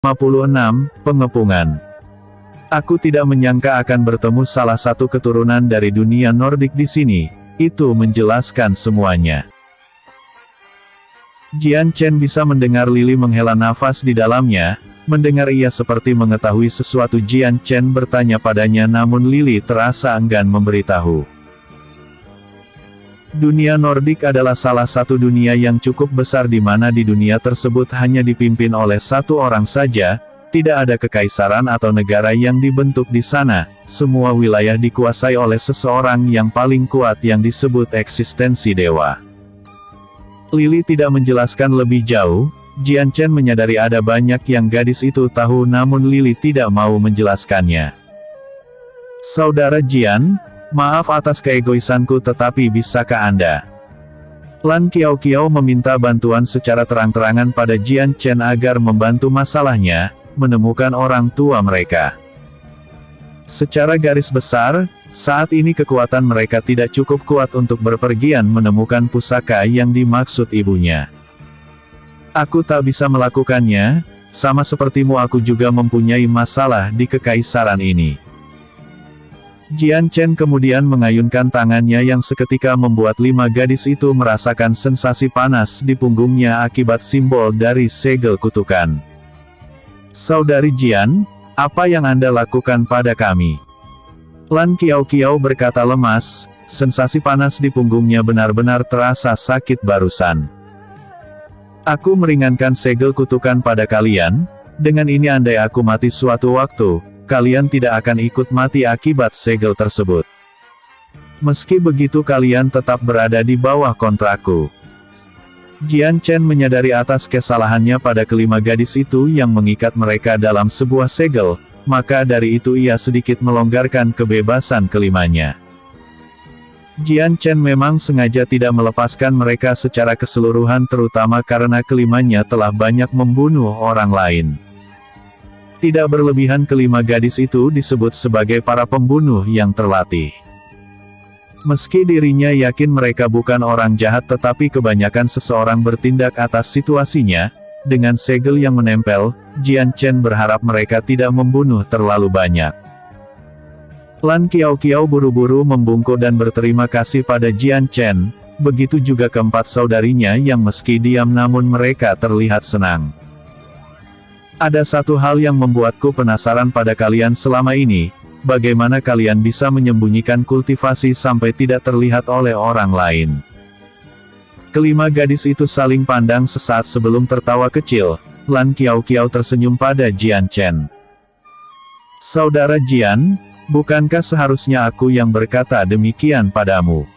Pengepungan. Aku tidak menyangka akan bertemu salah satu keturunan dari dunia Nordik di sini. Itu menjelaskan semuanya. Jian Chen bisa mendengar Lily menghela nafas di dalamnya. Mendengar ia seperti mengetahui sesuatu, Jian Chen bertanya padanya, namun Lily terasa enggan memberitahu. Dunia Nordik adalah salah satu dunia yang cukup besar di mana di dunia tersebut hanya dipimpin oleh satu orang saja. Tidak ada kekaisaran atau negara yang dibentuk di sana. Semua wilayah dikuasai oleh seseorang yang paling kuat yang disebut eksistensi dewa. Lily tidak menjelaskan lebih jauh. Jian Chen menyadari ada banyak yang gadis itu tahu, namun Lily tidak mau menjelaskannya. Saudara Jian, maaf atas keegoisanku, tetapi bisakah Anda? Lan Qiao meminta bantuan secara terang-terangan pada Jian Chen agar membantu masalahnya, menemukan orang tua mereka. Secara garis besar, saat ini kekuatan mereka tidak cukup kuat untuk berpergian menemukan pusaka yang dimaksud ibunya. Aku tak bisa melakukannya, sama sepertimu aku juga mempunyai masalah di kekaisaran ini. Jian Chen kemudian mengayunkan tangannya yang seketika membuat 5 gadis itu merasakan sensasi panas di punggungnya akibat simbol dari segel kutukan. Saudari Jian, apa yang Anda lakukan pada kami? Lan Qiao berkata lemas, sensasi panas di punggungnya benar-benar terasa sakit barusan. Aku meringankan segel kutukan pada kalian, dengan ini andai aku mati suatu waktu, kalian tidak akan ikut mati akibat segel tersebut. Meski begitu kalian tetap berada di bawah kontrakku. Jian Chen menyadari atas kesalahannya pada kelima gadis itu yang mengikat mereka dalam sebuah segel, maka dari itu ia sedikit melonggarkan kebebasan kelimanya. Jian Chen memang sengaja tidak melepaskan mereka secara keseluruhan, terutama karena kelimanya telah banyak membunuh orang lain. Tidak berlebihan kelima gadis itu disebut sebagai para pembunuh yang terlatih. Meski dirinya yakin mereka bukan orang jahat, tetapi kebanyakan seseorang bertindak atas situasinya. Dengan segel yang menempel, Jian Chen berharap mereka tidak membunuh terlalu banyak. Lan Qiao buru-buru membungkuk dan berterima kasih pada Jian Chen, begitu juga keempat saudarinya yang meski diam namun mereka terlihat senang. Ada satu hal yang membuatku penasaran pada kalian selama ini, bagaimana kalian bisa menyembunyikan kultivasi sampai tidak terlihat oleh orang lain. Kelima gadis itu saling pandang sesaat sebelum tertawa kecil. Lan Qiao tersenyum pada Jian Chen. Saudara Jian, bukankah seharusnya aku yang berkata demikian padamu?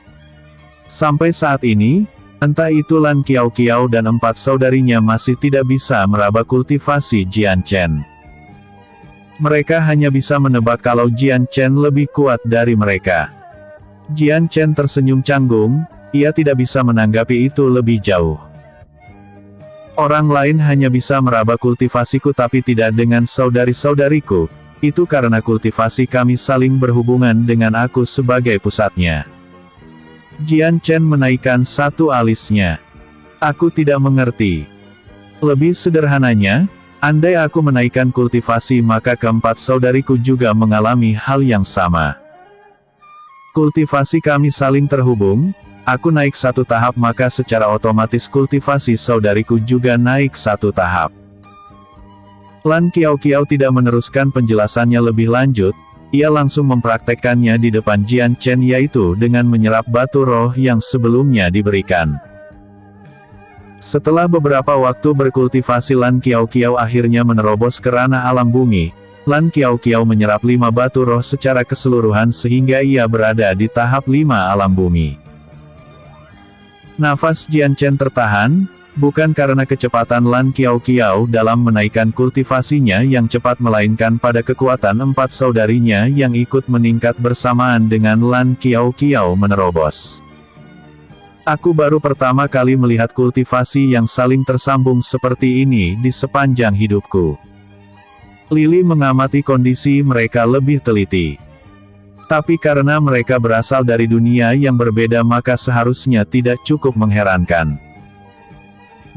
Sampai saat ini, entah itu Lan Qiao dan 4 saudarinya masih tidak bisa meraba kultivasi Jian Chen. Mereka hanya bisa menebak kalau Jian Chen lebih kuat dari mereka. Jian Chen tersenyum canggung, ia tidak bisa menanggapi itu lebih jauh. Orang lain hanya bisa meraba kultivasiku tapi tidak dengan saudari-saudariku. Itu karena kultivasi kami saling berhubungan dengan aku sebagai pusatnya. Jian Chen menaikkan satu alisnya. Aku tidak mengerti. Lebih sederhananya, andai aku menaikkan kultivasi maka keempat saudariku juga mengalami hal yang sama. Kultivasi kami saling terhubung, aku naik satu tahap maka secara otomatis kultivasi saudariku juga naik satu tahap. Lan Qiao tidak meneruskan penjelasannya lebih lanjut, ia langsung mempraktekkannya di depan Jian Chen, yaitu dengan menyerap batu roh yang sebelumnya diberikan. Setelah beberapa waktu berkultivasi, Lan Qiao akhirnya menerobos ke ranah alam bumi. Lan Qiao menyerap 5 batu roh secara keseluruhan sehingga ia berada di tahap 5 alam bumi. Nafas Jian Chen tertahan, bukan karena kecepatan Lan Qiao dalam menaikkan kultivasinya yang cepat, melainkan pada kekuatan 4 saudarinya yang ikut meningkat bersamaan dengan Lan Qiao menerobos. Aku baru pertama kali melihat kultivasi yang saling tersambung seperti ini di sepanjang hidupku. Lily mengamati kondisi mereka lebih teliti. Tapi karena mereka berasal dari dunia yang berbeda maka seharusnya tidak cukup mengherankan.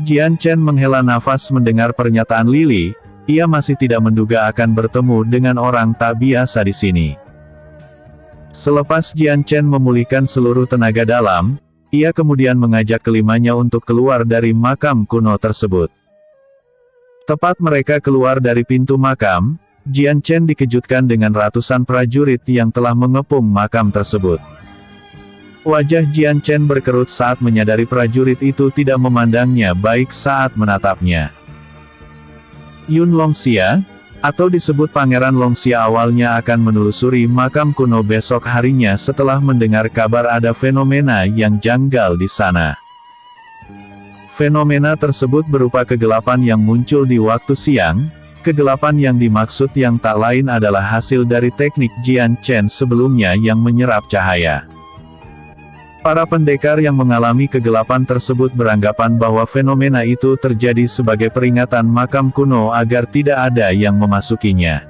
Jian Chen menghela nafas mendengar pernyataan Lily, ia masih tidak menduga akan bertemu dengan orang tak biasa di sini. Selepas Jian Chen memulihkan seluruh tenaga dalam, ia kemudian mengajak kelimanya untuk keluar dari makam kuno tersebut. Tepat mereka keluar dari pintu makam, Jian Chen dikejutkan dengan ratusan prajurit yang telah mengepung makam tersebut. Wajah Jian Chen berkerut saat menyadari prajurit itu tidak memandangnya baik saat menatapnya. Yun Longxia, atau disebut Pangeran Longxia awalnya akan menelusuri makam kuno besok harinya setelah mendengar kabar ada fenomena yang janggal di sana. Fenomena tersebut berupa kegelapan yang muncul di waktu siang. Kegelapan yang dimaksud yang tak lain adalah hasil dari teknik Jian Chen sebelumnya yang menyerap cahaya. Para pendekar yang mengalami kegelapan tersebut beranggapan bahwa fenomena itu terjadi sebagai peringatan makam kuno agar tidak ada yang memasukinya.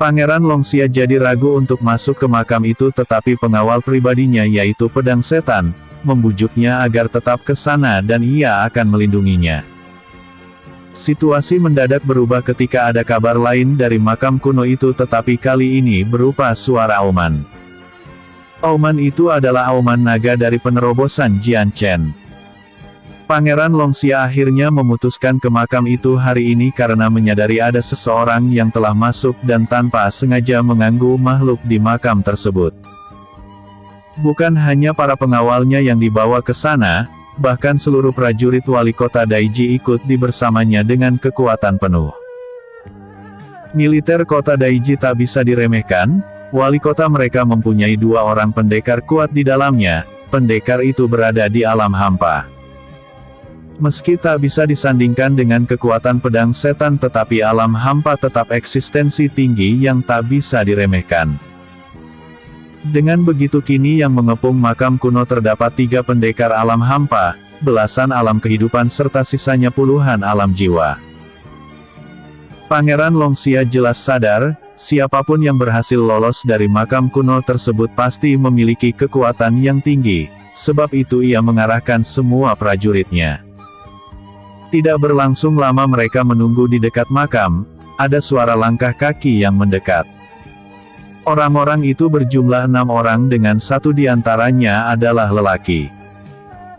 Pangeran Longxia jadi ragu untuk masuk ke makam itu, tetapi pengawal pribadinya yaitu pedang setan, membujuknya agar tetap ke sana dan ia akan melindunginya. Situasi mendadak berubah ketika ada kabar lain dari makam kuno itu, tetapi kali ini berupa suara auman. Auman itu adalah auman naga dari penerobosan Jian Chen. Pangeran Longxia akhirnya memutuskan ke makam itu hari ini karena menyadari ada seseorang yang telah masuk dan tanpa sengaja mengganggu makhluk di makam tersebut. Bukan hanya para pengawalnya yang dibawa ke sana, bahkan seluruh prajurit wali kota Daiji ikut bersamanya dengan kekuatan penuh. Militer kota Daiji tak bisa diremehkan, wali kota mereka mempunyai 2 orang pendekar kuat di dalamnya, pendekar itu berada di alam hampa. Meski tak bisa disandingkan dengan kekuatan pedang setan, tetapi alam hampa tetap eksistensi tinggi yang tak bisa diremehkan. Dengan begitu kini yang mengepung makam kuno terdapat 3 pendekar alam hampa, belasan alam kehidupan serta sisanya puluhan alam jiwa. Pangeran Longxia jelas sadar, siapapun yang berhasil lolos dari makam kuno tersebut pasti memiliki kekuatan yang tinggi, sebab itu ia mengarahkan semua prajuritnya. Tidak berlangsung lama mereka menunggu di dekat makam, ada suara langkah kaki yang mendekat. Orang-orang itu berjumlah 6 orang dengan satu di antaranya adalah lelaki.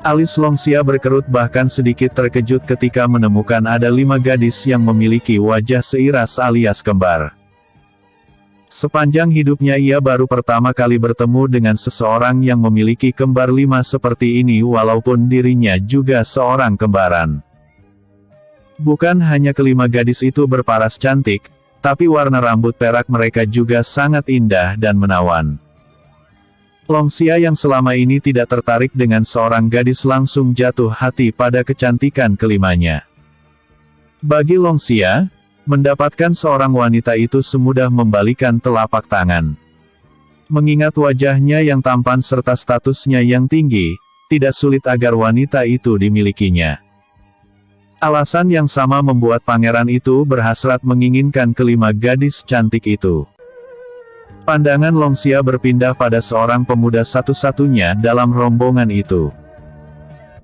Alis Longxia berkerut bahkan sedikit terkejut ketika menemukan ada 5 gadis yang memiliki wajah seiras alias kembar. Sepanjang hidupnya ia baru pertama kali bertemu dengan seseorang yang memiliki kembar 5 seperti ini walaupun dirinya juga seorang kembaran. Bukan hanya kelima gadis itu berparas cantik, tapi warna rambut perak mereka juga sangat indah dan menawan. Longxia yang selama ini tidak tertarik dengan seorang gadis langsung jatuh hati pada kecantikan kelimanya. Bagi Longxia, mendapatkan seorang wanita itu semudah membalikan telapak tangan. Mengingat wajahnya yang tampan serta statusnya yang tinggi, tidak sulit agar wanita itu dimilikinya. Alasan yang sama membuat pangeran itu berhasrat menginginkan kelima gadis cantik itu. Pandangan Longxia berpindah pada seorang pemuda satu-satunya dalam rombongan itu.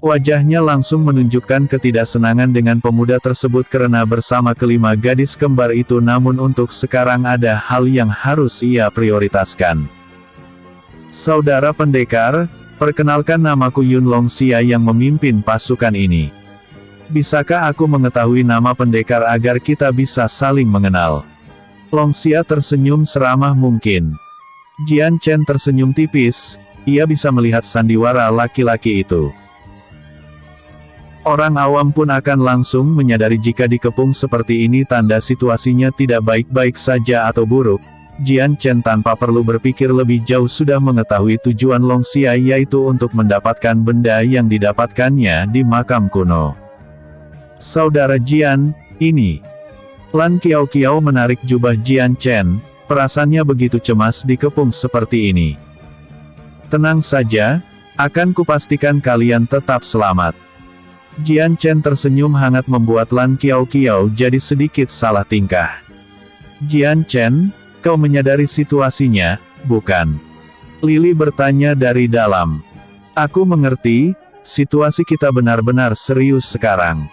Wajahnya langsung menunjukkan ketidaksenangan dengan pemuda tersebut karena bersama kelima gadis kembar itu, namun untuk sekarang ada hal yang harus ia prioritaskan. Saudara pendekar, perkenalkan namaku Yun Longxia yang memimpin pasukan ini. Bisakah aku mengetahui nama pendekar agar kita bisa saling mengenal? Longxia tersenyum seramah mungkin. Jian Chen tersenyum tipis, ia bisa melihat sandiwara laki-laki itu. Orang awam pun akan langsung menyadari jika dikepung seperti ini tanda situasinya tidak baik-baik saja atau buruk. Jian Chen tanpa perlu berpikir lebih jauh sudah mengetahui tujuan Longxia, yaitu untuk mendapatkan benda yang didapatkannya di makam kuno. Saudara Jian, ini. Lan Kiao menarik jubah Jian Chen, perasaannya begitu cemas dikepung seperti ini. Tenang saja, akan kupastikan kalian tetap selamat. Jian Chen tersenyum hangat membuat Lan Kiao jadi sedikit salah tingkah. Jian Chen, kau menyadari situasinya, bukan? Lili bertanya dari dalam. Aku mengerti, situasi kita benar-benar serius sekarang.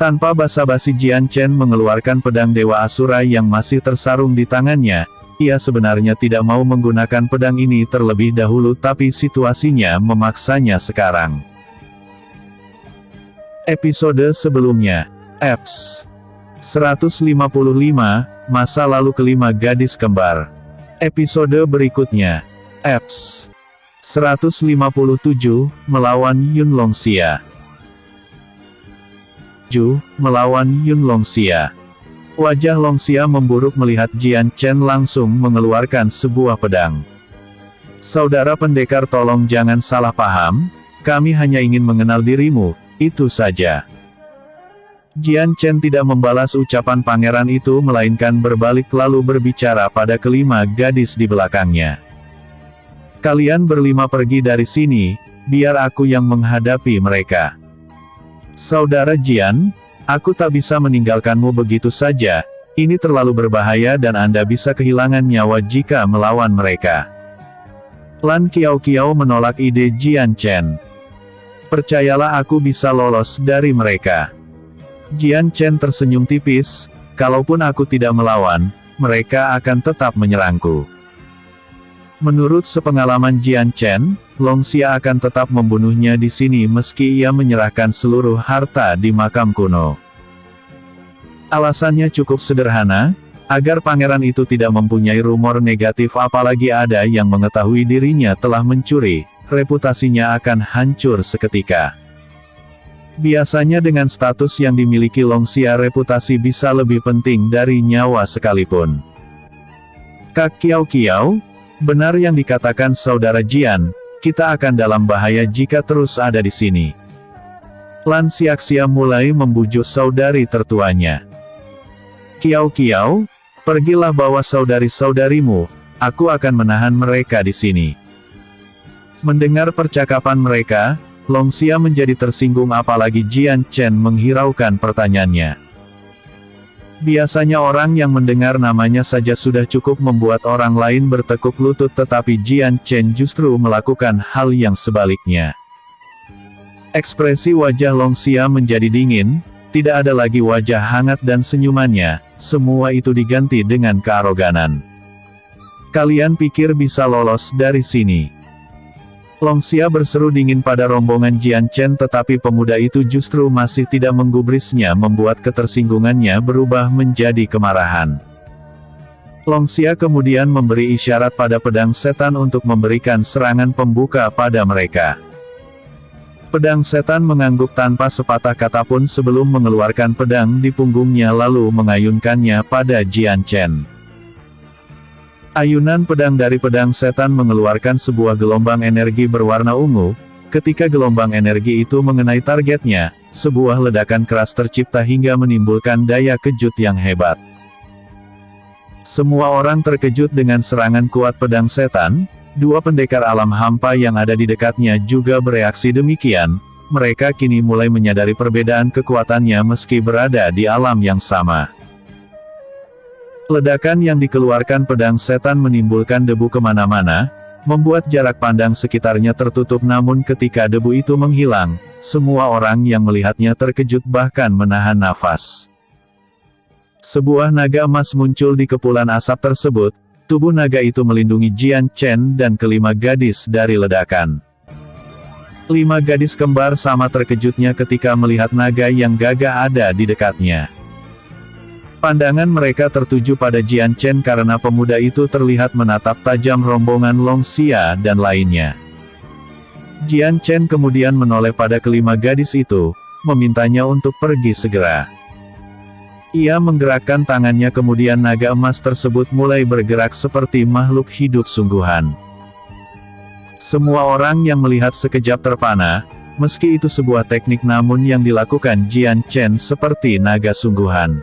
Tanpa basa-basi Jian Chen mengeluarkan pedang Dewa Asura yang masih tersarung di tangannya. Ia sebenarnya tidak mau menggunakan pedang ini terlebih dahulu tapi situasinya memaksanya sekarang. Episode sebelumnya, Eps 155, Masa Lalu Kelima Gadis Kembar. Episode berikutnya, Eps 157, Melawan Yun Longxia. Melawan Yun Longxia. Wajah Longxia memburuk melihat Jian Chen langsung mengeluarkan sebuah pedang. Saudara pendekar, tolong jangan salah paham, kami hanya ingin mengenal dirimu, itu saja. Jian Chen tidak membalas ucapan pangeran itu melainkan berbalik lalu berbicara pada kelima gadis di belakangnya. Kalian berlima pergi dari sini, biar aku yang menghadapi mereka. Saudara Jian, aku tak bisa meninggalkanmu begitu saja, ini terlalu berbahaya dan Anda bisa kehilangan nyawa jika melawan mereka. Lan Qiao menolak ide Jian Chen. Percayalah, aku bisa lolos dari mereka. Jian Chen tersenyum tipis, kalaupun aku tidak melawan, mereka akan tetap menyerangku. Menurut sepengalaman Jian Chen, Longxia akan tetap membunuhnya di sini meski ia menyerahkan seluruh harta di makam kuno. Alasannya cukup sederhana, agar pangeran itu tidak mempunyai rumor negatif apalagi ada yang mengetahui dirinya telah mencuri, reputasinya akan hancur seketika. Biasanya dengan status yang dimiliki Longxia, reputasi bisa lebih penting dari nyawa sekalipun. Kak Qiao, benar yang dikatakan saudara Jian, kita akan dalam bahaya jika terus ada di sini. Lan Xiaxia mulai membujuk saudari tertuanya. Qiao, pergilah bawa saudari-saudarimu, aku akan menahan mereka di sini. Mendengar percakapan mereka, Longxia menjadi tersinggung apalagi Jian Chen menghiraukan pertanyaannya. Biasanya orang yang mendengar namanya saja sudah cukup membuat orang lain bertekuk lutut, tetapi Jian Chen justru melakukan hal yang sebaliknya. Ekspresi wajah Longxia menjadi dingin, tidak ada lagi wajah hangat dan senyumannya, semua itu diganti dengan kearoganan. Kalian pikir bisa lolos dari sini? Longxia berseru dingin pada rombongan Jian Chen, tetapi pemuda itu justru masih tidak menggubrisnya, membuat ketersinggungannya berubah menjadi kemarahan. Longxia kemudian memberi isyarat pada pedang setan untuk memberikan serangan pembuka pada mereka. Pedang setan mengangguk tanpa sepatah kata pun sebelum mengeluarkan pedang di punggungnya lalu mengayunkannya pada Jian Chen. Ayunan pedang dari pedang setan mengeluarkan sebuah gelombang energi berwarna ungu. Ketika gelombang energi itu mengenai targetnya, sebuah ledakan keras tercipta hingga menimbulkan daya kejut yang hebat. Semua orang terkejut dengan serangan kuat pedang setan. Dua pendekar alam hampa yang ada di dekatnya juga bereaksi demikian. Mereka kini mulai menyadari perbedaan kekuatannya meski berada di alam yang sama. Ledakan yang dikeluarkan pedang setan menimbulkan debu kemana-mana, membuat jarak pandang sekitarnya tertutup, namun ketika debu itu menghilang, semua orang yang melihatnya terkejut bahkan menahan nafas. Sebuah naga emas muncul di kepulan asap tersebut, tubuh naga itu melindungi Jian Chen dan kelima gadis dari ledakan. 5 gadis kembar sama terkejutnya ketika melihat naga yang gagah ada di dekatnya. Pandangan mereka tertuju pada Jian Chen karena pemuda itu terlihat menatap tajam rombongan Longxia dan lainnya. Jian Chen kemudian menoleh pada kelima gadis itu, memintanya untuk pergi segera. Ia menggerakkan tangannya, kemudian naga emas tersebut mulai bergerak seperti makhluk hidup sungguhan. Semua orang yang melihat sekejap terpana, meski itu sebuah teknik namun yang dilakukan Jian Chen seperti naga sungguhan.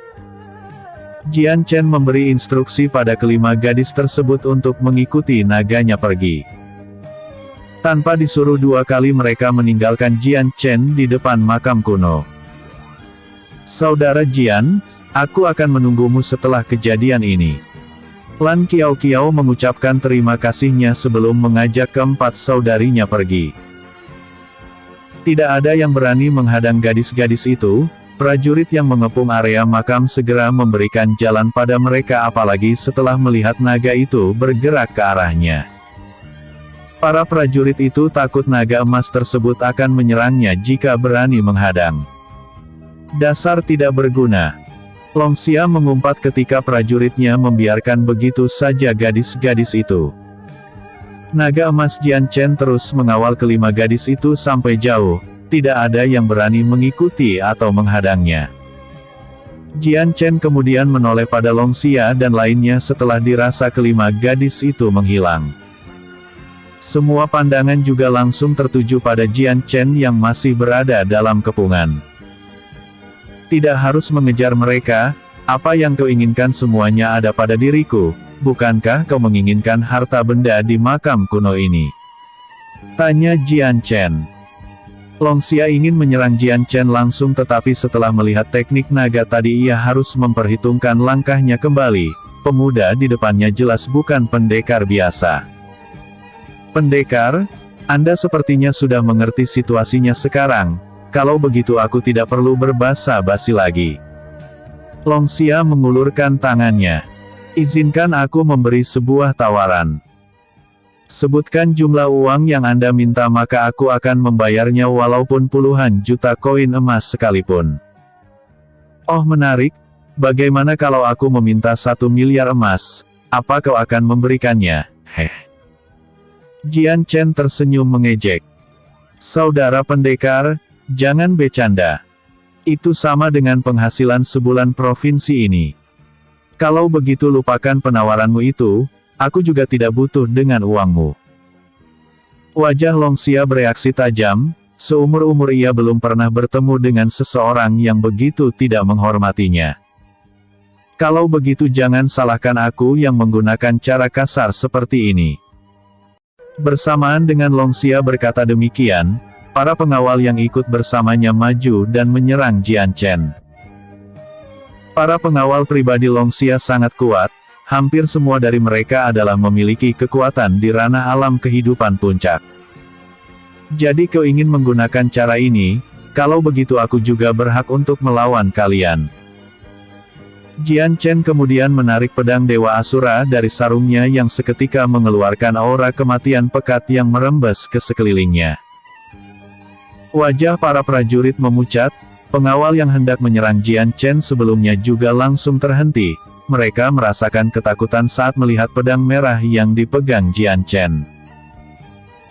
Jian Chen memberi instruksi pada kelima gadis tersebut untuk mengikuti naganya pergi. Tanpa disuruh 2 kali mereka meninggalkan Jian Chen di depan makam kuno. Saudara Jian, aku akan menunggumu setelah kejadian ini. Lan Qiao mengucapkan terima kasihnya sebelum mengajak keempat saudarinya pergi. Tidak ada yang berani menghadang gadis-gadis itu. Prajurit yang mengepung area makam segera memberikan jalan pada mereka apalagi setelah melihat naga itu bergerak ke arahnya. Para prajurit itu takut naga emas tersebut akan menyerangnya jika berani menghadang. Dasar tidak berguna. Longxia mengumpat ketika prajuritnya membiarkan begitu saja gadis-gadis itu. Naga emas Jian Chen terus mengawal kelima gadis itu sampai jauh. Tidak ada yang berani mengikuti atau menghadangnya. Jian Chen kemudian menoleh pada Longxia dan lainnya setelah dirasa kelima gadis itu menghilang. Semua pandangan juga langsung tertuju pada Jian Chen yang masih berada dalam kepungan. Tidak harus mengejar mereka, apa yang kau inginkan semuanya ada pada diriku, bukankah kau menginginkan harta benda di makam kuno ini? Tanya Jian Chen. Longxia ingin menyerang Jian Chen langsung tetapi setelah melihat teknik naga tadi ia harus memperhitungkan langkahnya kembali. Pemuda di depannya jelas bukan pendekar biasa. Pendekar? Anda sepertinya sudah mengerti situasinya sekarang. Kalau begitu aku tidak perlu berbasa-basi lagi. Longxia mengulurkan tangannya. Izinkan aku memberi sebuah tawaran. Sebutkan jumlah uang yang Anda minta maka aku akan membayarnya walaupun puluhan juta koin emas sekalipun. Oh menarik, bagaimana kalau aku meminta 1 miliar emas, apa kau akan memberikannya? Jian Chen tersenyum mengejek. Saudara pendekar, jangan bercanda. Itu sama dengan penghasilan sebulan provinsi ini. Kalau begitu lupakan penawaranmu itu. Aku juga tidak butuh dengan uangmu. Wajah Longxia bereaksi tajam, seumur-umur ia belum pernah bertemu dengan seseorang yang begitu tidak menghormatinya. Kalau begitu jangan salahkan aku yang menggunakan cara kasar seperti ini. Bersamaan dengan Longxia berkata demikian, para pengawal yang ikut bersamanya maju dan menyerang Jian Chen. Para pengawal pribadi Longxia sangat kuat. Hampir semua dari mereka adalah memiliki kekuatan di ranah alam kehidupan puncak. Jadi kau ingin menggunakan cara ini, kalau begitu aku juga berhak untuk melawan kalian. Jian Chen kemudian menarik pedang Dewa Asura dari sarungnya yang seketika mengeluarkan aura kematian pekat yang merembes ke sekelilingnya. Wajah para prajurit memucat, pengawal yang hendak menyerang Jian Chen sebelumnya juga langsung terhenti. Mereka merasakan ketakutan saat melihat pedang merah yang dipegang Jian Chen.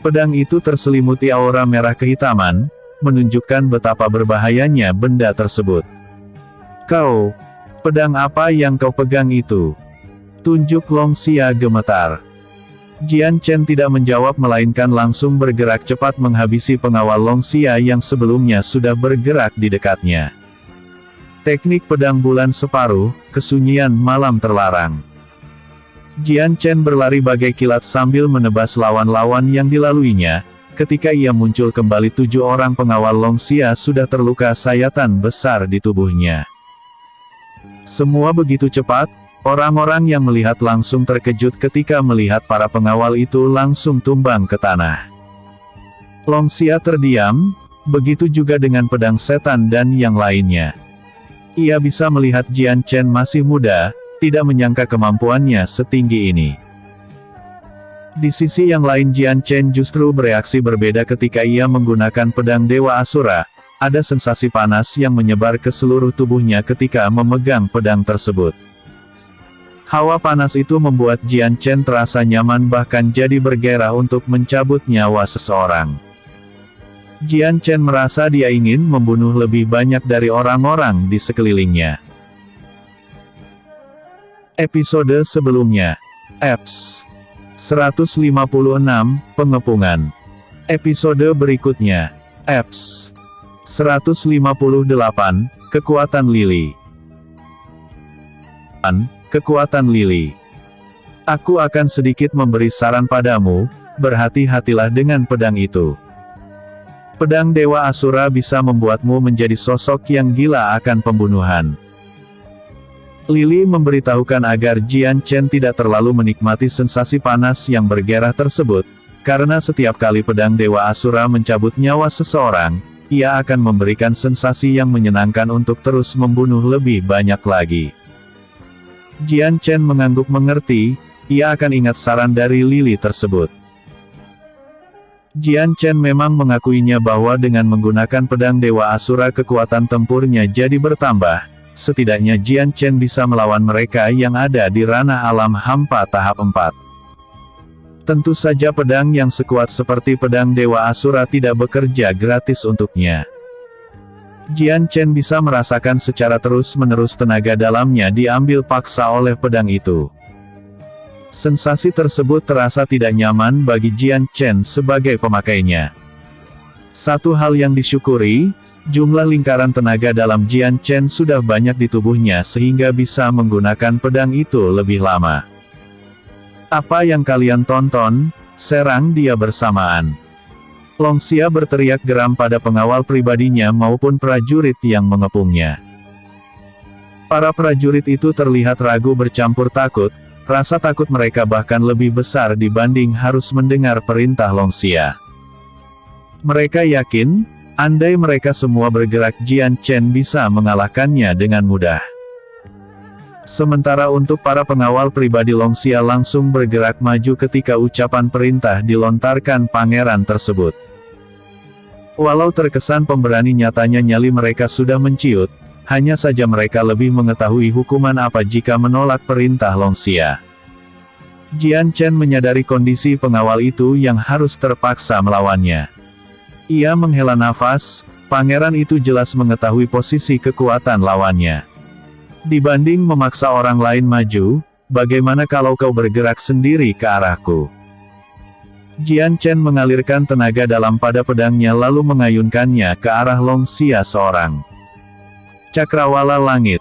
Pedang itu terselimuti aura merah kehitaman, menunjukkan betapa berbahayanya benda tersebut. Kau, pedang apa yang kau pegang itu? Tunjuk Longxia gemetar. Jian Chen tidak menjawab melainkan langsung bergerak cepat menghabisi pengawal Longxia yang sebelumnya sudah bergerak di dekatnya. Teknik pedang bulan separuh, kesunyian malam terlarang. Jian Chen berlari bagai kilat sambil menebas lawan-lawan yang dilaluinya. Ketika ia muncul kembali 7 orang pengawal Longxia sudah terluka sayatan besar di tubuhnya. Semua begitu cepat, orang-orang yang melihat langsung terkejut ketika melihat para pengawal itu langsung tumbang ke tanah. Longxia terdiam, begitu juga dengan pedang setan dan yang lainnya. Ia bisa melihat Jian Chen masih muda, tidak menyangka kemampuannya setinggi ini. Di sisi yang lain Jian Chen justru bereaksi berbeda ketika ia menggunakan pedang Dewa Asura. Ada sensasi panas yang menyebar ke seluruh tubuhnya ketika memegang pedang tersebut. Hawa panas itu membuat Jian Chen terasa nyaman bahkan jadi bergairah untuk mencabut nyawa seseorang. Jian Chen merasa dia ingin membunuh lebih banyak dari orang-orang di sekelilingnya. Episode sebelumnya. Eps 156, Pengepungan. Episode berikutnya. Eps 158, Kekuatan Lili. Kekuatan Lili. Aku akan sedikit memberi saran padamu, berhati-hatilah dengan pedang itu. Pedang Dewa Asura bisa membuatmu menjadi sosok yang gila akan pembunuhan. Lili memberitahukan agar Jian Chen tidak terlalu menikmati sensasi panas yang bergairah tersebut, karena setiap kali pedang Dewa Asura mencabut nyawa seseorang, ia akan memberikan sensasi yang menyenangkan untuk terus membunuh lebih banyak lagi. Jian Chen mengangguk mengerti, ia akan ingat saran dari Lily tersebut. Jian Chen memang mengakuinya bahwa dengan menggunakan pedang Dewa Asura kekuatan tempurnya jadi bertambah, setidaknya Jian Chen bisa melawan mereka yang ada di ranah alam hampa tahap 4. Tentu saja pedang yang sekuat seperti pedang Dewa Asura tidak bekerja gratis untuknya. Jian Chen bisa merasakan secara terus-menerus tenaga dalamnya diambil paksa oleh pedang itu. Sensasi tersebut terasa tidak nyaman bagi Jian Chen sebagai pemakainya. Satu hal yang disyukuri, jumlah lingkaran tenaga dalam Jian Chen sudah banyak di tubuhnya sehingga bisa menggunakan pedang itu lebih lama. Apa yang kalian tonton? Serang dia bersamaan. Long Xia berteriak geram pada pengawal pribadinya maupun prajurit yang mengepungnya. Para prajurit itu terlihat ragu bercampur takut, rasa takut mereka bahkan lebih besar dibanding harus mendengar perintah Long Xia. Mereka yakin, andai mereka semua bergerak Jian Chen bisa mengalahkannya dengan mudah. Sementara untuk para pengawal pribadi Long Xia langsung bergerak maju ketika ucapan perintah dilontarkan pangeran tersebut. Walau terkesan pemberani, nyatanya nyali mereka sudah menciut, hanya saja mereka lebih mengetahui hukuman apa jika menolak perintah Long Xia. Jian Chen menyadari kondisi pengawal itu yang harus terpaksa melawannya. Ia menghela nafas, pangeran itu jelas mengetahui posisi kekuatan lawannya. Dibanding memaksa orang lain maju, bagaimana kalau kau bergerak sendiri ke arahku? Jian Chen mengalirkan tenaga dalam pada pedangnya lalu mengayunkannya ke arah Long Xia seorang. Cakrawala langit.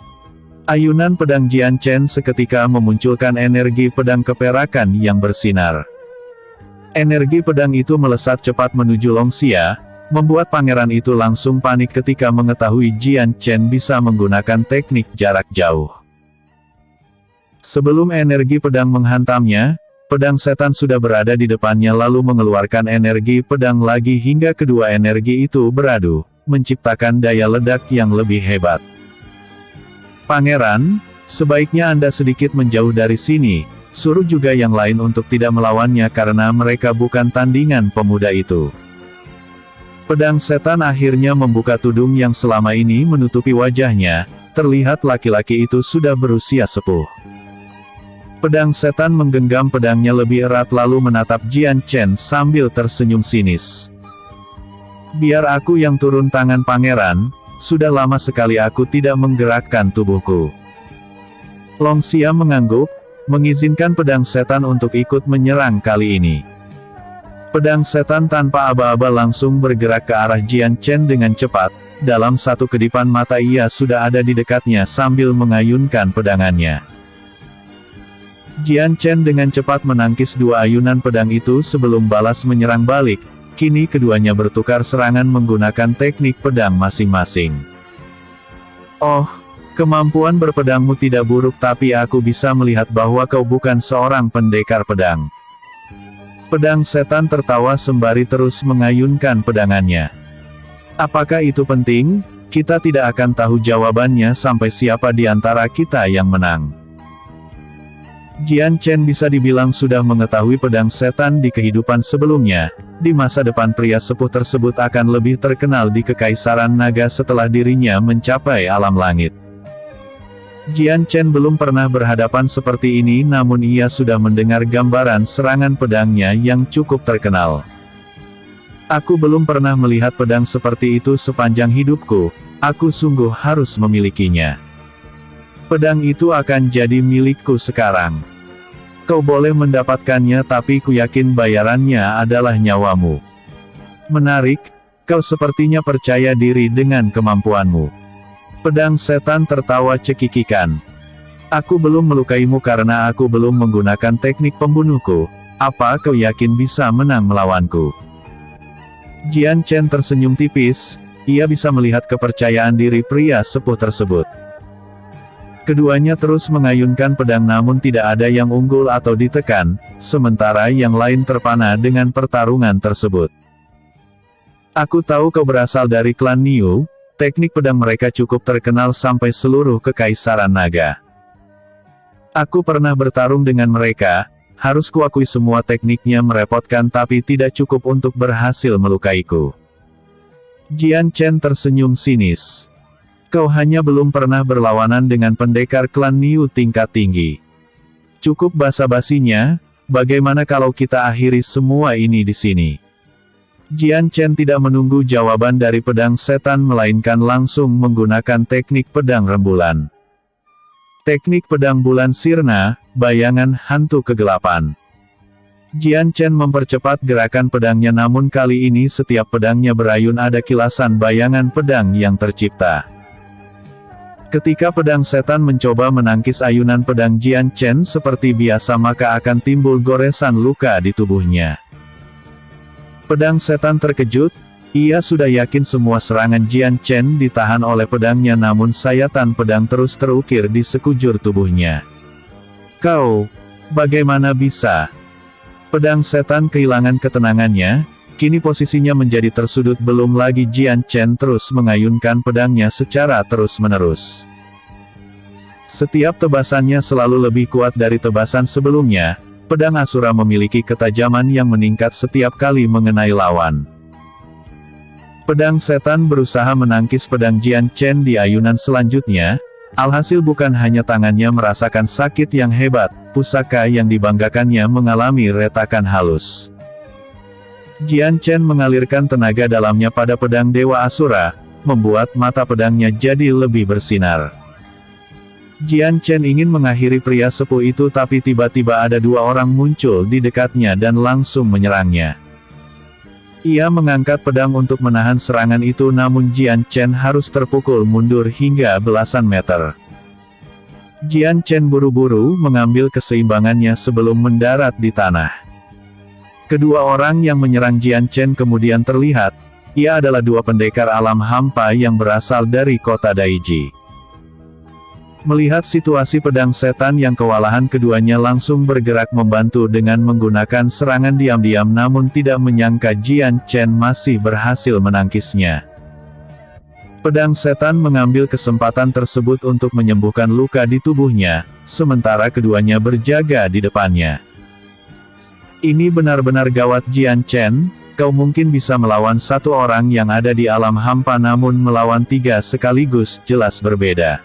Ayunan pedang Jian Chen seketika memunculkan energi pedang keperakan yang bersinar. Energi pedang itu melesat cepat menuju Long Xia, membuat pangeran itu langsung panik ketika mengetahui Jian Chen bisa menggunakan teknik jarak jauh. Sebelum energi pedang menghantamnya, pedang setan sudah berada di depannya lalu mengeluarkan energi pedang lagi hingga kedua energi itu beradu, menciptakan daya ledak yang lebih hebat. Pangeran, sebaiknya Anda sedikit menjauh dari sini, suruh juga yang lain untuk tidak melawannya karena mereka bukan tandingan pemuda itu. Pedang setan akhirnya membuka tudung yang selama ini menutupi wajahnya, terlihat laki-laki itu sudah berusia sepuh. Pedang setan menggenggam pedangnya lebih erat lalu menatap Jian Chen sambil tersenyum sinis. Biar aku yang turun tangan pangeran, sudah lama sekali aku tidak menggerakkan tubuhku. Long Xia mengangguk, mengizinkan pedang setan untuk ikut menyerang kali ini. Pedang setan tanpa aba-aba langsung bergerak ke arah Jian Chen dengan cepat, dalam satu kedipan mata ia sudah ada di dekatnya sambil mengayunkan pedangannya. Jian Chen dengan cepat menangkis dua ayunan pedang itu sebelum balas menyerang balik, kini keduanya bertukar serangan menggunakan teknik pedang masing-masing. Oh, kemampuan berpedangmu tidak buruk tapi aku bisa melihat bahwa kau bukan seorang pendekar pedang. Pedang setan tertawa sembari terus mengayunkan pedangannya. Apakah itu penting? Kita tidak akan tahu jawabannya sampai siapa di antara kita yang menang. Jian Chen bisa dibilang sudah mengetahui pedang setan di kehidupan sebelumnya. Di masa depan pria sepuh tersebut akan lebih terkenal di Kekaisaran Naga setelah dirinya mencapai alam langit. Jian Chen belum pernah berhadapan seperti ini namun ia sudah mendengar gambaran serangan pedangnya yang cukup terkenal. Aku belum pernah melihat pedang seperti itu sepanjang hidupku, aku sungguh harus memilikinya. Pedang itu akan jadi milikku sekarang. Kau boleh mendapatkannya tapi ku yakin bayarannya adalah nyawamu. Menarik, kau sepertinya percaya diri dengan kemampuanmu. Pedang setan tertawa cekikikan. Aku belum melukaimu karena aku belum menggunakan teknik pembunuhku. Apa kau yakin bisa menang melawanku? Jian Chen tersenyum tipis, ia bisa melihat kepercayaan diri pria sepuh tersebut. Keduanya terus mengayunkan pedang namun tidak ada yang unggul atau ditekan, sementara yang lain terpana dengan pertarungan tersebut. Aku tahu kau berasal dari klan Niu, teknik pedang mereka cukup terkenal sampai seluruh kekaisaran naga. Aku pernah bertarung dengan mereka, harus kuakui semua tekniknya merepotkan tapi tidak cukup untuk berhasil melukaiku. Jian Chen tersenyum sinis. Kau hanya belum pernah berlawanan dengan pendekar klan Niu tingkat tinggi. Cukup basa-basinya, bagaimana kalau kita akhiri semua ini di sini? Jian Chen tidak menunggu jawaban dari pedang setan melainkan langsung menggunakan teknik pedang rembulan. Teknik pedang bulan sirna, bayangan hantu kegelapan. Jian Chen mempercepat gerakan pedangnya namun kali ini setiap pedangnya berayun ada kilasan bayangan pedang yang tercipta. Ketika pedang setan mencoba menangkis ayunan pedang Jian Chen seperti biasa maka akan timbul goresan luka di tubuhnya. Pedang setan terkejut, ia sudah yakin semua serangan Jian Chen ditahan oleh pedangnya namun sayatan pedang terus terukir di sekujur tubuhnya. Kau, bagaimana bisa? Pedang setan kehilangan ketenangannya, kini posisinya menjadi tersudut belum lagi Jian Chen terus mengayunkan pedangnya secara terus-menerus. Setiap tebasannya selalu lebih kuat dari tebasan sebelumnya. Pedang Asura memiliki ketajaman yang meningkat setiap kali mengenai lawan. Pedang setan berusaha menangkis pedang Jian Chen di ayunan selanjutnya, alhasil bukan hanya tangannya merasakan sakit yang hebat, pusaka yang dibanggakannya mengalami retakan halus. Jian Chen mengalirkan tenaga dalamnya pada pedang Dewa Asura, membuat mata pedangnya jadi lebih bersinar. Jian Chen ingin mengakhiri pria sepuh itu tapi tiba-tiba ada dua orang muncul di dekatnya dan langsung menyerangnya. Ia mengangkat pedang untuk menahan serangan itu namun Jian Chen harus terpukul mundur hingga belasan meter. Jian Chen buru-buru mengambil keseimbangannya sebelum mendarat di tanah. Kedua orang yang menyerang Jian Chen kemudian terlihat, ia adalah dua pendekar alam hampa yang berasal dari kota Daiji. Melihat situasi pedang setan yang kewalahan keduanya langsung bergerak membantu dengan menggunakan serangan diam-diam namun tidak menyangka Jian Chen masih berhasil menangkisnya. Pedang setan mengambil kesempatan tersebut untuk menyembuhkan luka di tubuhnya, sementara keduanya berjaga di depannya. Ini benar-benar gawat Jian Chen, kau mungkin bisa melawan satu orang yang ada di alam hampa namun melawan tiga sekaligus jelas berbeda.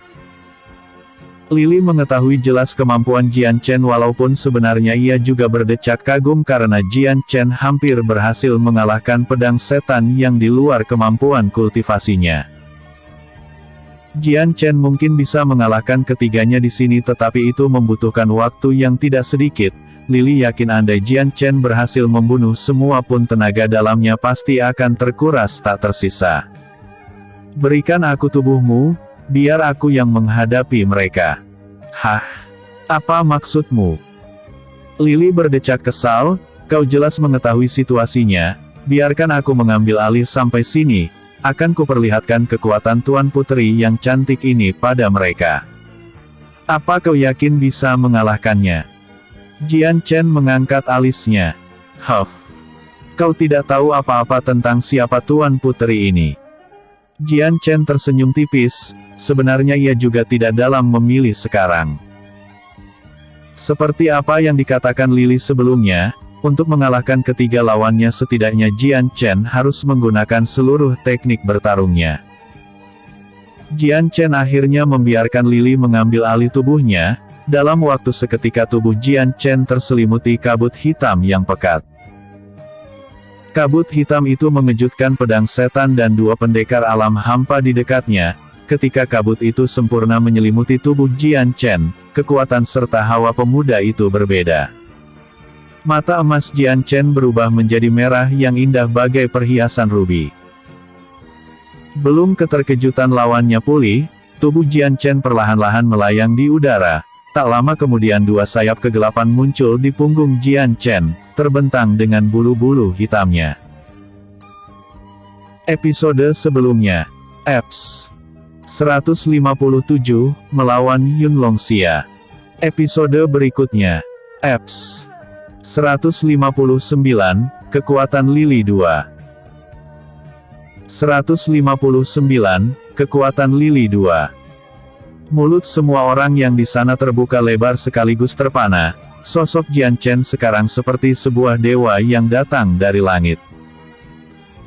Lily mengetahui jelas kemampuan Jian Chen walaupun sebenarnya ia juga berdecak kagum karena Jian Chen hampir berhasil mengalahkan pedang setan yang di luar kemampuan kultivasinya. Jian Chen mungkin bisa mengalahkan ketiganya di sini tetapi itu membutuhkan waktu yang tidak sedikit. Lily yakin andai Jian Chen berhasil membunuh semua pun tenaga dalamnya pasti akan terkuras tak tersisa. Berikan aku tubuhmu, biar aku yang menghadapi mereka. Hah? Apa maksudmu? Lily berdecak kesal, kau jelas mengetahui situasinya, biarkan aku mengambil alih sampai sini, akan kuperlihatkan kekuatan Tuan Putri yang cantik ini pada mereka. Apa kau yakin bisa mengalahkannya? Jian Chen mengangkat alisnya. Huff. Kau tidak tahu apa-apa tentang siapa Tuan Putri ini. Jian Chen tersenyum tipis, sebenarnya ia juga tidak dalam memilih sekarang. Seperti apa yang dikatakan Lily sebelumnya, untuk mengalahkan ketiga lawannya setidaknya Jian Chen harus menggunakan seluruh teknik bertarungnya. Jian Chen akhirnya membiarkan Lily mengambil alih tubuhnya, dalam waktu seketika tubuh Jian Chen terselimuti kabut hitam yang pekat. Kabut hitam itu mengejutkan pedang setan dan dua pendekar alam hampa di dekatnya. Ketika kabut itu sempurna menyelimuti tubuh Jian Chen, kekuatan serta hawa pemuda itu berbeda. Mata emas Jian Chen berubah menjadi merah yang indah bagai perhiasan rubi. Belum keterkejutan lawannya pulih, tubuh Jian Chen perlahan-lahan melayang di udara. Tak lama kemudian dua sayap kegelapan muncul di punggung Jian Chen, terbentang dengan bulu-bulu hitamnya. Episode sebelumnya, Eps 157, melawan Yun Longxia. Episode berikutnya, Eps 159, kekuatan Lily 2. 159, Kekuatan Lili 2. Mulut semua orang yang di sana terbuka lebar sekaligus terpana. Sosok Jian Chen sekarang seperti sebuah dewa yang datang dari langit.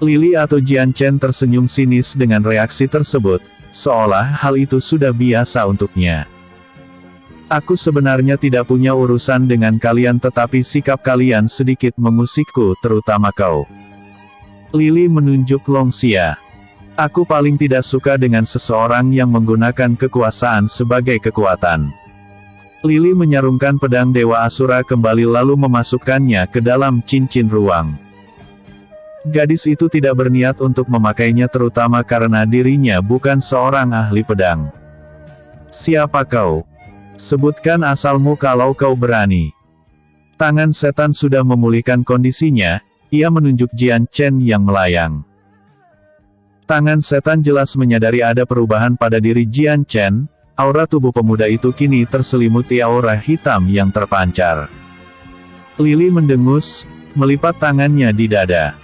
Lili atau Jian Chen tersenyum sinis dengan reaksi tersebut, seolah hal itu sudah biasa untuknya. Aku sebenarnya tidak punya urusan dengan kalian, tetapi sikap kalian sedikit mengusikku, terutama kau. Lili menunjuk Longxia. Aku paling tidak suka dengan seseorang yang menggunakan kekuasaan sebagai kekuatan. Lili menyarungkan pedang Dewa Asura kembali lalu memasukkannya ke dalam cincin ruang. Gadis itu tidak berniat untuk memakainya terutama karena dirinya bukan seorang ahli pedang. Siapa kau? Sebutkan asalmu kalau kau berani. Tangan setan sudah memulihkan kondisinya, ia menunjuk Jian Chen yang melayang. Tangan setan jelas menyadari ada perubahan pada diri Jian Chen. Aura tubuh pemuda itu kini terselimuti aura hitam yang terpancar. Lili mendengus, melipat tangannya di dada.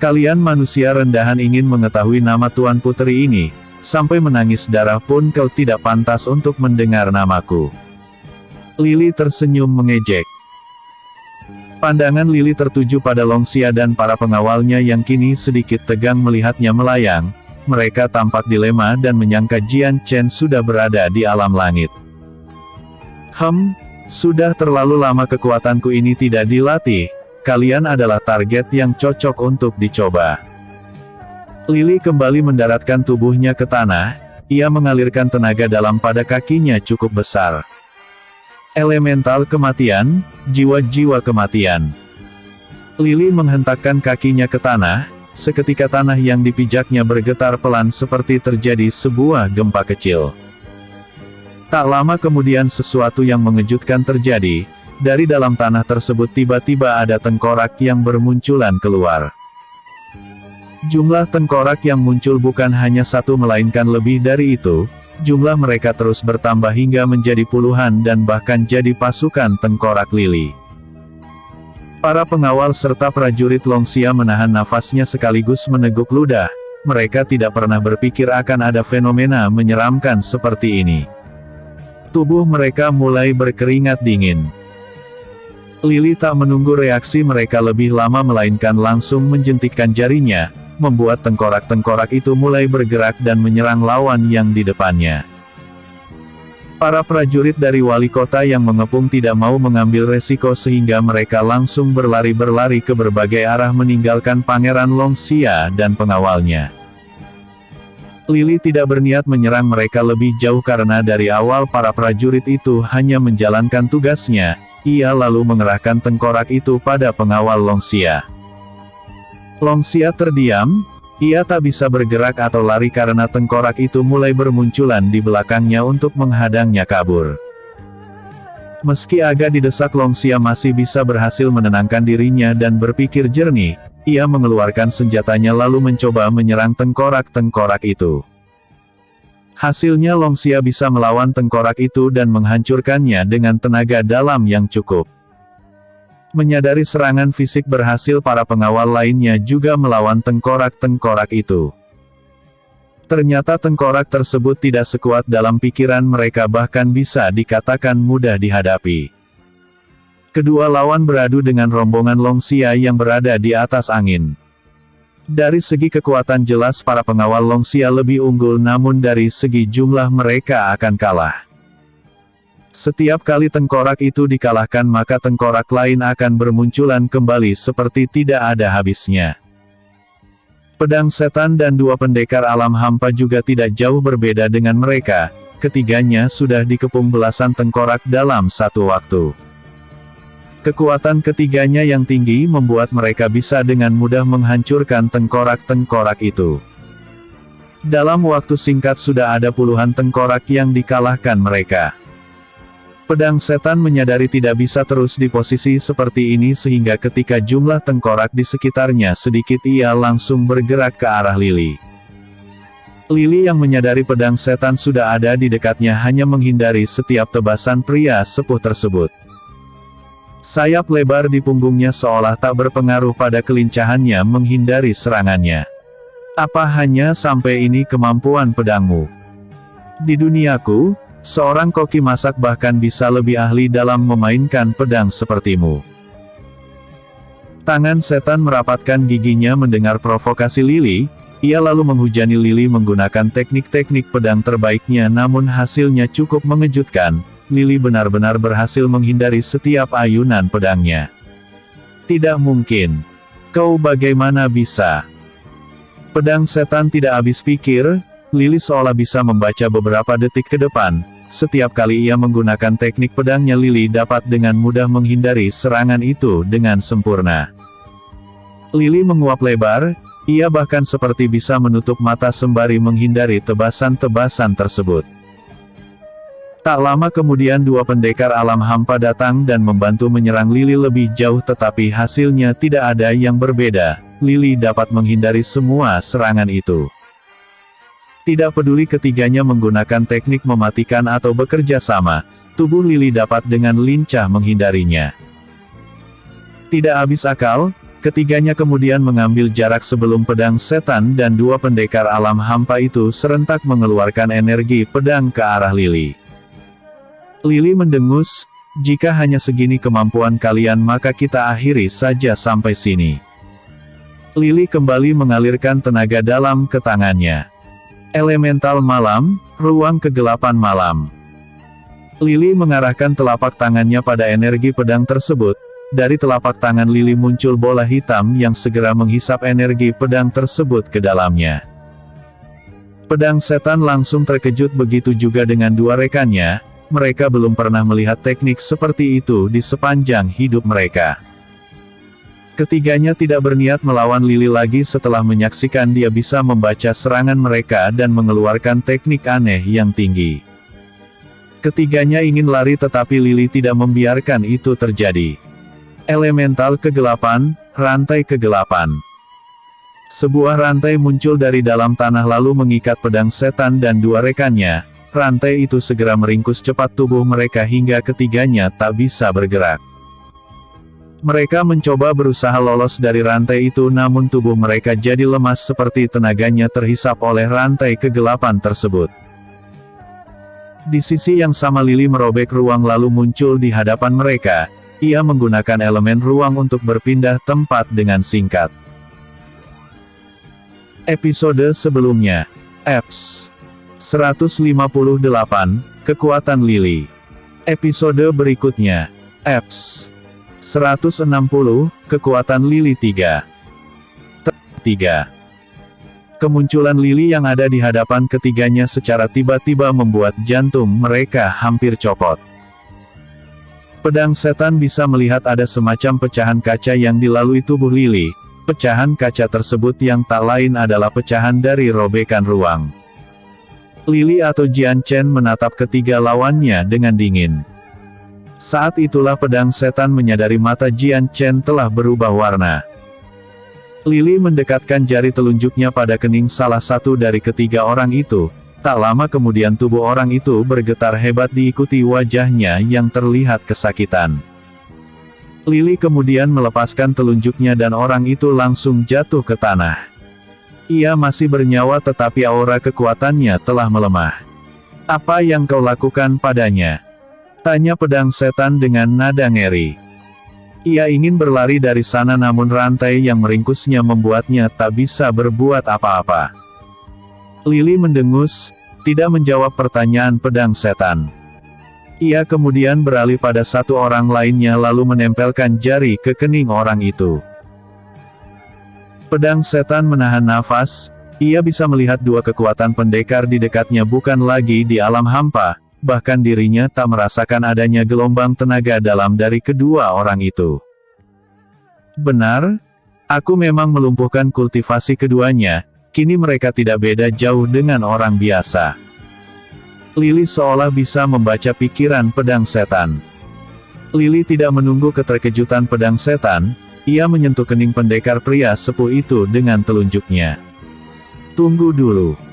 Kalian manusia rendahan ingin mengetahui nama Tuan Putri ini, sampai menangis darah pun kau tidak pantas untuk mendengar namaku. Lili tersenyum mengejek. Pandangan Lili tertuju pada Longxia dan para pengawalnya yang kini sedikit tegang melihatnya melayang. Mereka tampak dilema dan menyangka Jian Chen sudah berada di alam langit. Sudah terlalu lama kekuatanku ini tidak dilatih, kalian adalah target yang cocok untuk dicoba. Lili kembali mendaratkan tubuhnya ke tanah, ia mengalirkan tenaga dalam pada kakinya cukup besar. Elemental kematian, jiwa-jiwa kematian. Lili menghentakkan kakinya ke tanah. Seketika tanah yang dipijaknya bergetar pelan seperti terjadi sebuah gempa kecil. Tak lama kemudian sesuatu yang mengejutkan terjadi, dari dalam tanah tersebut tiba-tiba ada tengkorak yang bermunculan keluar. Jumlah tengkorak yang muncul bukan hanya satu melainkan lebih dari itu, jumlah mereka terus bertambah hingga menjadi puluhan dan bahkan jadi pasukan tengkorak Lili. Para pengawal serta prajurit Longxia menahan nafasnya sekaligus meneguk ludah, mereka tidak pernah berpikir akan ada fenomena menyeramkan seperti ini. Tubuh mereka mulai berkeringat dingin. Lili tak menunggu reaksi mereka lebih lama melainkan langsung menjentikkan jarinya, membuat tengkorak-tengkorak itu mulai bergerak dan menyerang lawan yang di depannya. Para prajurit dari wali kota yang mengepung tidak mau mengambil resiko sehingga mereka langsung berlari-berlari ke berbagai arah meninggalkan Pangeran Longxia dan pengawalnya. Lili tidak berniat menyerang mereka lebih jauh karena dari awal para prajurit itu hanya menjalankan tugasnya, ia lalu mengerahkan tengkorak itu pada pengawal Longxia. Longxia terdiam. Ia tak bisa bergerak atau lari karena tengkorak itu mulai bermunculan di belakangnya untuk menghadangnya kabur. Meski agak didesak Longxia masih bisa berhasil menenangkan dirinya dan berpikir jernih, ia mengeluarkan senjatanya lalu mencoba menyerang tengkorak-tengkorak itu. Hasilnya Longxia bisa melawan tengkorak itu dan menghancurkannya dengan tenaga dalam yang cukup. Menyadari serangan fisik berhasil, para pengawal lainnya juga melawan tengkorak-tengkorak itu. Ternyata tengkorak tersebut tidak sekuat dalam pikiran mereka, bahkan bisa dikatakan mudah dihadapi. Kedua lawan beradu dengan rombongan Longxia yang berada di atas angin. Dari segi kekuatan jelas para pengawal Longxia lebih unggul, namun dari segi jumlah mereka akan kalah. Setiap kali tengkorak itu dikalahkan maka tengkorak lain akan bermunculan kembali seperti tidak ada habisnya. Pedang setan dan dua pendekar alam hampa juga tidak jauh berbeda dengan mereka, ketiganya sudah dikepung belasan tengkorak dalam satu waktu. Kekuatan ketiganya yang tinggi membuat mereka bisa dengan mudah menghancurkan tengkorak-tengkorak itu. Dalam waktu singkat sudah ada puluhan tengkorak yang dikalahkan mereka. Pedang setan menyadari tidak bisa terus di posisi seperti ini sehingga ketika jumlah tengkorak di sekitarnya sedikit ia langsung bergerak ke arah Lili. Lili yang menyadari pedang setan sudah ada di dekatnya hanya menghindari setiap tebasan pria sepuh tersebut. Sayap lebar di punggungnya seolah tak berpengaruh pada kelincahannya menghindari serangannya. Apa hanya sampai ini kemampuan pedangmu? Di duniaku, seorang koki masak bahkan bisa lebih ahli dalam memainkan pedang sepertimu. Tangan setan merapatkan giginya mendengar provokasi Lily. Ia lalu menghujani Lily menggunakan teknik-teknik pedang terbaiknya, namun hasilnya cukup mengejutkan. Lily benar-benar berhasil menghindari setiap ayunan pedangnya. Tidak mungkin. Kau bagaimana bisa? Pedang setan tidak habis pikir, Lily seolah bisa membaca beberapa detik ke depan. Setiap kali ia menggunakan teknik pedangnya, Lily dapat dengan mudah menghindari serangan itu dengan sempurna. Lily menguap lebar, ia bahkan seperti bisa menutup mata sembari menghindari tebasan-tebasan tersebut. Tak lama kemudian dua pendekar alam hampa datang dan membantu menyerang Lily lebih jauh, tetapi hasilnya tidak ada yang berbeda. Lily dapat menghindari semua serangan itu. Tidak peduli ketiganya menggunakan teknik mematikan atau bekerja sama, tubuh Lily dapat dengan lincah menghindarinya. Tidak habis akal, ketiganya kemudian mengambil jarak sebelum pedang setan dan dua pendekar alam hampa itu serentak mengeluarkan energi pedang ke arah Lily. Lily mendengus, "Jika hanya segini kemampuan kalian maka kita akhiri saja sampai sini." Lily kembali mengalirkan tenaga dalam ke tangannya. Elemental malam, ruang kegelapan malam. Lily mengarahkan telapak tangannya pada energi pedang tersebut. Dari telapak tangan Lily muncul bola hitam yang segera menghisap energi pedang tersebut ke dalamnya. Pedang setan langsung terkejut, begitu juga dengan dua rekannya. Mereka belum pernah melihat teknik seperti itu di sepanjang hidup mereka. Ketiganya tidak berniat melawan Lily lagi setelah menyaksikan dia bisa membaca serangan mereka dan mengeluarkan teknik aneh yang tinggi. Ketiganya ingin lari tetapi Lily tidak membiarkan itu terjadi. Elemental kegelapan, rantai kegelapan. Sebuah rantai muncul dari dalam tanah lalu mengikat pedang setan dan dua rekannya. Rantai itu segera meringkus cepat tubuh mereka hingga ketiganya tak bisa bergerak. Mereka mencoba berusaha lolos dari rantai itu, namun tubuh mereka jadi lemas seperti tenaganya terhisap oleh rantai kegelapan tersebut. Di sisi yang sama Lily merobek ruang lalu muncul di hadapan mereka. Ia menggunakan elemen ruang untuk berpindah tempat dengan singkat. Episode sebelumnya. Eps 158, Kekuatan Lily. Episode berikutnya. Eps 160, Kekuatan Lily 3. Kemunculan Lily yang ada di hadapan ketiganya secara tiba-tiba membuat jantung mereka hampir copot. Pedang setan bisa melihat ada semacam pecahan kaca yang dilalui tubuh Lily. Pecahan kaca tersebut yang tak lain adalah pecahan dari robekan ruang. Lily atau Jian Chen menatap ketiga lawannya dengan dingin. Saat itulah pedang setan menyadari mata Jian Chen telah berubah warna. Lily mendekatkan jari telunjuknya pada kening salah satu dari ketiga orang itu. Tak lama kemudian tubuh orang itu bergetar hebat diikuti wajahnya yang terlihat kesakitan. Lily kemudian melepaskan telunjuknya dan orang itu langsung jatuh ke tanah. Ia masih bernyawa tetapi aura kekuatannya telah melemah. "Apa yang kau lakukan padanya?" tanya pedang setan dengan nada ngeri. Ia ingin berlari dari sana namun rantai yang meringkusnya membuatnya tak bisa berbuat apa-apa. Lily mendengus, tidak menjawab pertanyaan pedang setan. Ia kemudian beralih pada satu orang lainnya lalu menempelkan jari ke kening orang itu. Pedang setan menahan nafas, ia bisa melihat dua kekuatan pendekar di dekatnya bukan lagi di alam hampa, bahkan dirinya tak merasakan adanya gelombang tenaga dalam dari kedua orang itu. Benar, aku memang melumpuhkan kultivasi keduanya, kini mereka tidak beda jauh dengan orang biasa. Lily seolah bisa membaca pikiran pedang setan. Lily tidak menunggu keterkejutan pedang setan, ia menyentuh kening pendekar pria sepuh itu dengan telunjuknya. Tunggu dulu.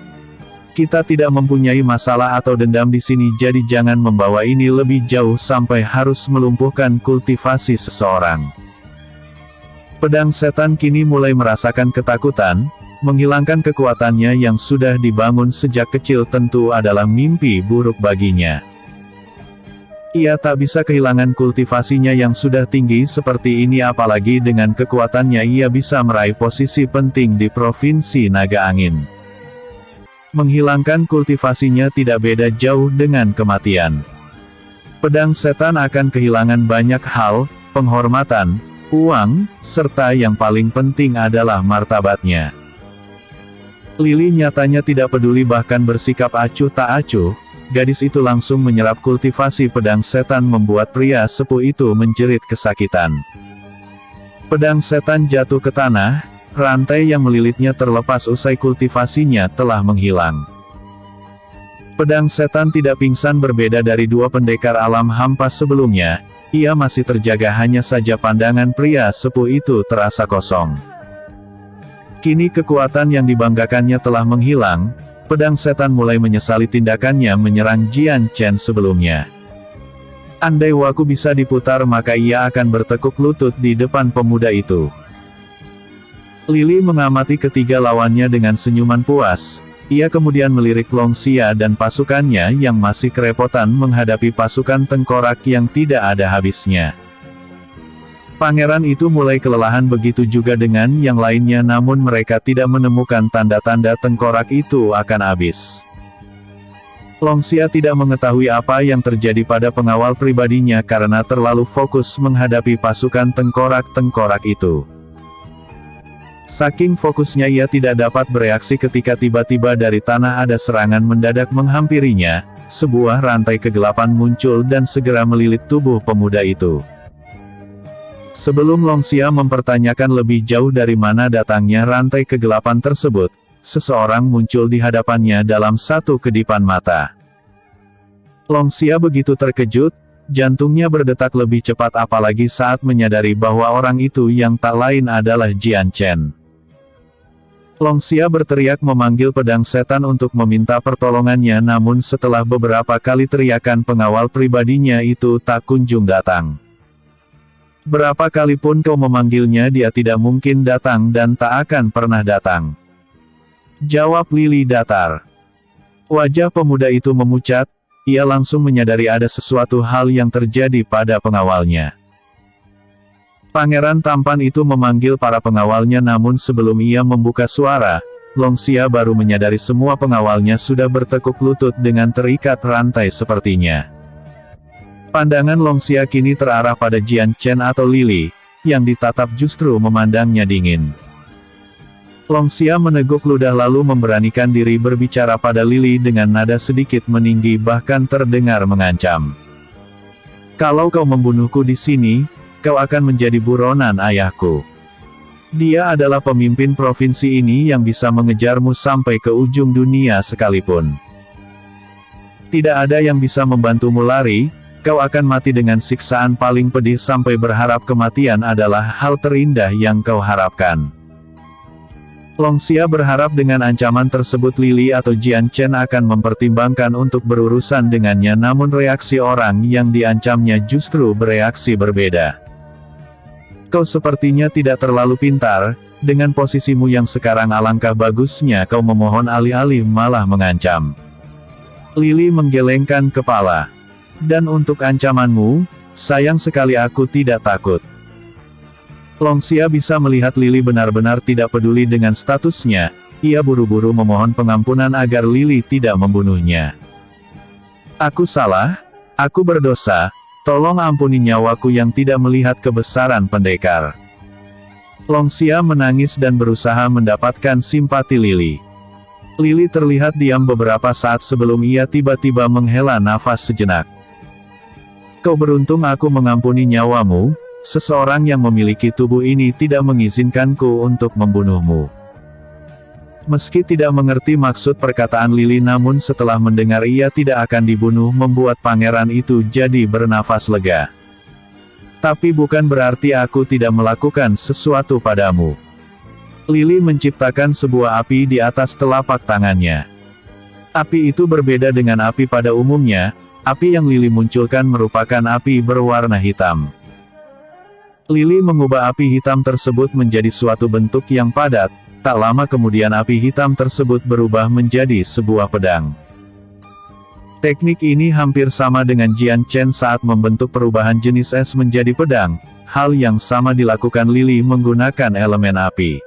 Kita tidak mempunyai masalah atau dendam di sini, jadi jangan membawa ini lebih jauh sampai harus melumpuhkan kultivasi seseorang. Pedang setan kini mulai merasakan ketakutan, Menghilangkan kekuatannya yang sudah dibangun sejak kecil tentu adalah mimpi buruk baginya. Ia tak bisa kehilangan kultivasinya yang sudah tinggi seperti ini, apalagi dengan kekuatannya ia bisa meraih posisi penting di Provinsi Naga Angin. Menghilangkan kultivasinya tidak beda jauh dengan kematian. Pedang setan akan kehilangan banyak hal, penghormatan, uang, serta yang paling penting adalah martabatnya. Lili nyatanya tidak peduli, bahkan bersikap acuh tak acuh. Gadis itu langsung menyerap kultivasi pedang setan, membuat pria sepuh itu menjerit kesakitan. Pedang setan jatuh ke tanah, rantai yang melilitnya terlepas usai kultivasinya telah menghilang. Pedang setan tidak pingsan, berbeda dari dua pendekar alam hampa sebelumnya, ia masih terjaga, hanya saja pandangan pria sepuh itu terasa kosong. Kini kekuatan yang dibanggakannya telah menghilang, pedang setan mulai menyesali tindakannya menyerang Jian Chen sebelumnya. Andai waktu bisa diputar maka ia akan bertekuk lutut di depan pemuda itu. Lili mengamati ketiga lawannya dengan senyuman puas, ia kemudian melirik Long Xia dan pasukannya yang masih kerepotan menghadapi pasukan tengkorak yang tidak ada habisnya. Pangeran itu mulai kelelahan, begitu juga dengan yang lainnya, namun mereka tidak menemukan tanda-tanda tengkorak itu akan habis. Long Xia tidak mengetahui apa yang terjadi pada pengawal pribadinya karena terlalu fokus menghadapi pasukan tengkorak-tengkorak itu. Saking fokusnya ia tidak dapat bereaksi ketika tiba-tiba dari tanah ada serangan mendadak menghampirinya, sebuah rantai kegelapan muncul dan segera melilit tubuh pemuda itu. Sebelum Long Xia mempertanyakan lebih jauh dari mana datangnya rantai kegelapan tersebut, seseorang muncul di hadapannya dalam satu kedipan mata. Long Xia begitu terkejut, jantungnya berdetak lebih cepat apalagi saat menyadari bahwa orang itu yang tak lain adalah Jian Chen. Long Xia berteriak memanggil pedang setan untuk meminta pertolongannya, namun setelah beberapa kali teriakan pengawal pribadinya itu tak kunjung datang. Berapa kali pun kau memanggilnya dia tidak mungkin datang dan tak akan pernah datang. Jawab Lili datar. Wajah pemuda itu memucat, ia langsung menyadari ada sesuatu hal yang terjadi pada pengawalnya. Pangeran tampan itu memanggil para pengawalnya, namun sebelum ia membuka suara, Long Xia baru menyadari semua pengawalnya sudah bertekuk lutut dengan terikat rantai sepertinya. Pandangan Long Xia kini terarah pada Jian Chen atau Lili, yang ditatap justru memandangnya dingin. Long Xia meneguk ludah lalu memberanikan diri berbicara pada Lili dengan nada sedikit meninggi bahkan terdengar mengancam. Kalau kau membunuhku di sini, kau akan menjadi buronan ayahku. Dia adalah pemimpin provinsi ini yang bisa mengejarmu sampai ke ujung dunia sekalipun. Tidak ada yang bisa membantumu lari. Kau akan mati dengan siksaan paling pedih sampai berharap kematian adalah hal terindah yang kau harapkan. Long Xia berharap dengan ancaman tersebut Lili atau Jian Chen akan mempertimbangkan untuk berurusan dengannya, namun reaksi orang yang diancamnya justru bereaksi berbeda. Kau sepertinya tidak terlalu pintar, dengan posisimu yang sekarang alangkah bagusnya kau memohon alih-alih malah mengancam. Lili menggelengkan kepala. Dan untuk ancamanmu, sayang sekali aku tidak takut. Long Xia bisa melihat Lili benar-benar tidak peduli dengan statusnya, ia buru-buru memohon pengampunan agar Lili tidak membunuhnya. Aku salah, aku berdosa, tolong ampuni nyawaku yang tidak melihat kebesaran pendekar. Long Xia menangis dan berusaha mendapatkan simpati Lili. Lili terlihat diam beberapa saat sebelum ia tiba-tiba menghela nafas sejenak. Kau beruntung aku mengampuni nyawamu, seseorang yang memiliki tubuh ini tidak mengizinkanku untuk membunuhmu. Meski tidak mengerti maksud perkataan Lili, namun setelah mendengar ia tidak akan dibunuh membuat pangeran itu jadi bernafas lega. Tapi bukan berarti aku tidak melakukan sesuatu padamu. Lili menciptakan sebuah api di atas telapak tangannya. Api itu berbeda dengan api pada umumnya. Api yang Lili munculkan merupakan api berwarna hitam. Lili mengubah api hitam tersebut menjadi suatu bentuk yang padat, Tak lama kemudian api hitam tersebut berubah menjadi sebuah pedang. Teknik ini hampir sama dengan Jian Chen saat membentuk perubahan jenis es menjadi pedang. Hal yang sama dilakukan Lily menggunakan elemen api.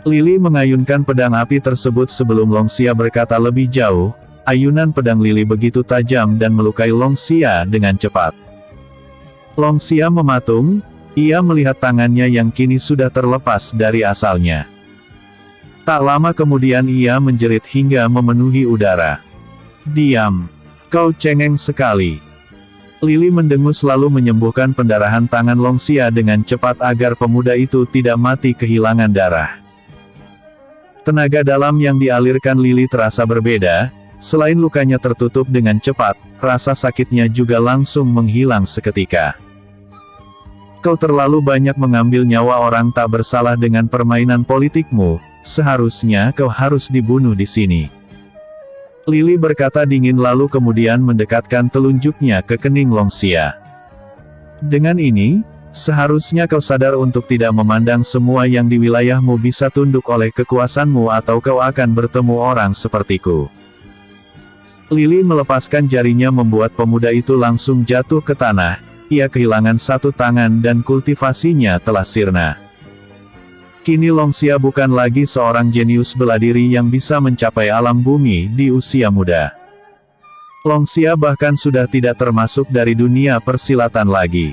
Lily mengayunkan pedang api tersebut sebelum Longxia berkata lebih jauh. Ayunan pedang Lily begitu tajam dan melukai Longxia dengan cepat. Longxia mematung. Ia melihat tangannya yang kini sudah terlepas dari asalnya. Tak lama kemudian ia menjerit hingga memenuhi udara. "Diam! Kau cengeng sekali!" Lily mendengus lalu menyembuhkan pendarahan tangan Longxia dengan cepat agar pemuda itu tidak mati kehilangan darah. Tenaga dalam yang dialirkan Lily terasa berbeda. Selain lukanya tertutup dengan cepat, rasa sakitnya juga langsung menghilang seketika. "Kau terlalu banyak mengambil nyawa orang tak bersalah dengan permainan politikmu, seharusnya kau harus dibunuh di sini." Lily berkata dingin lalu kemudian mendekatkan telunjuknya ke kening Longxia. "Dengan ini, seharusnya kau sadar untuk tidak memandang semua yang di wilayahmu bisa tunduk oleh kekuasaanmu atau kau akan bertemu orang sepertiku." Lily melepaskan jarinya membuat pemuda itu langsung jatuh ke tanah. Ia kehilangan satu tangan dan kultivasinya telah sirna. Kini Longxia bukan lagi seorang jenius bela diri yang bisa mencapai alam bumi di usia muda. Longxia bahkan sudah tidak termasuk dari dunia persilatan lagi.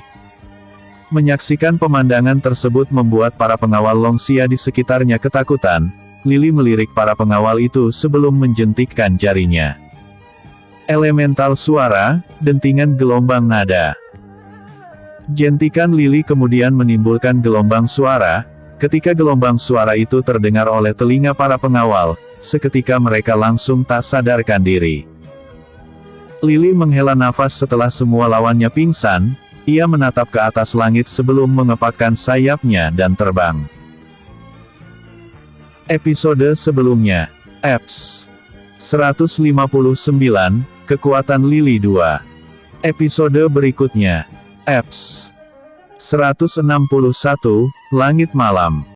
Menyaksikan pemandangan tersebut membuat para pengawal Longxia di sekitarnya ketakutan. Lily melirik para pengawal itu sebelum menjentikkan jarinya. Elemental suara, dentingan gelombang nada. Jentikan Lily kemudian menimbulkan gelombang suara. Ketika gelombang suara itu terdengar oleh telinga para pengawal, seketika mereka langsung tak sadarkan diri. Lily menghela nafas setelah semua lawannya pingsan. Ia menatap ke atas langit sebelum mengepakkan sayapnya dan terbang. Episode sebelumnya, Eps 159, Kekuatan Lily 2. Episode berikutnya, Eps 161, Langit Malam.